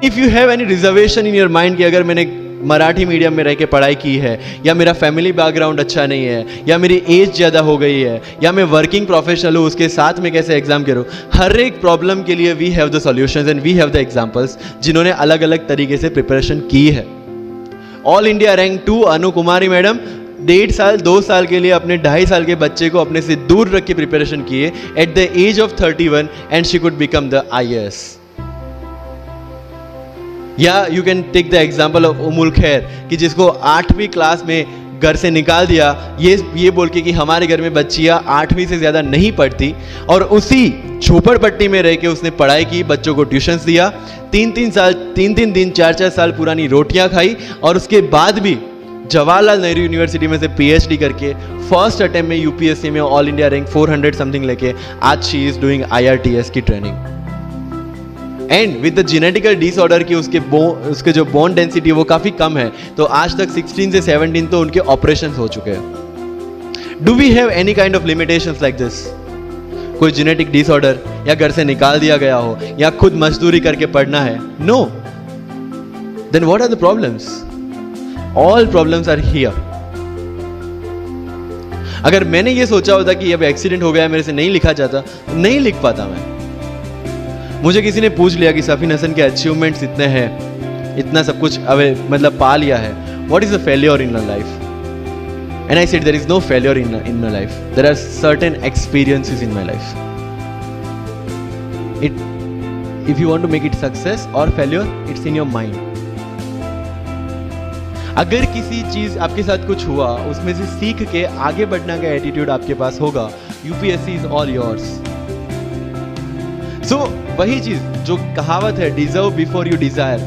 If you have any reservation in your mind कि अगर मैंने मराठी मीडियम में रह के पढ़ाई की है, या मेरा फैमिली बैकग्राउंड अच्छा नहीं है, या मेरी एज ज़्यादा हो गई है, या मैं वर्किंग प्रोफेशनल हूँ, उसके साथ में कैसे एग्जाम करूँ, हर एक प्रॉब्लम के लिए we have the solutions and we have the examples जिन्होंने अलग अलग तरीके से प्रिपरेशन की है। ऑल इंडिया रैंक 2 अनु कुमारी मैडम 1.5 साल 2 साल के लिए अपने 2.5 साल के बच्चे को अपने से दूर रख के प्रिपरेशन किए at the age of 31 and she could become the IAS। या you can take the example of Ummul Kher कि जिसको 8वीं क्लास में घर से निकाल दिया ये बोल के कि हमारे घर में बच्चियां 8वीं से ज़्यादा नहीं पढ़ती, और उसी झोपड़पट्टी में रह के उसने पढ़ाई की, बच्चों को ट्यूशन्स दिया, 3 दिन 4 साल पुरानी रोटियां खाई, और उसके बाद भी जवाहरलाल नेहरू यूनिवर्सिटी में से PhD करके फर्स्ट अटेम्प्ट में UPSC में ऑल इंडिया रैंक 400 समथिंग लेके आज शी इज डूइंग IRTS की training. And with the genetical disorder की उसके जो बोन डेंसिटी वो काफ़ी कम है, तो आज तक 16 से 17 तो उनके ऑपरेशन हो चुके हैं। Do we have any kind of limitations like this? कोई जेनेटिक डिसऑर्डर, या घर से निकाल दिया गया हो, या खुद मजदूरी करके पढ़ना है? No. Then what are the problems? All problems are here. अगर मैंने ये सोचा होता कि अब एक्सीडेंट हो गया, मेरे से नहीं लिखा जाता, नहीं लिख पाता मैं। मुझे किसी ने पूछ लिया कि सफीन हसन के अचीवमेंट्स इतने हैं, इतना सब कुछ मतलब पा लिया है, what is the failure in your life? And I said there is no failure in my life, there are certain experiences in my life. If you want to make it success or failure, it's in your mind. अगर किसी चीज आपके साथ कुछ हुआ, उसमें से सीख के आगे बढ़ने का एटीट्यूड आपके पास होगा, UPSC इज ऑल योर्स। सो वही चीज जो कहावत है, deserve before you desire.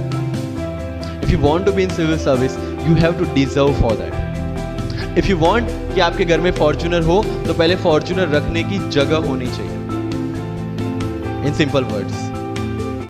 If you want to be in civil service, you have to deserve for that. If you want कि आपके घर में फॉर्च्यूनर हो, तो पहले फॉर्च्यूनर रखने की जगह होनी चाहिए। In simple words.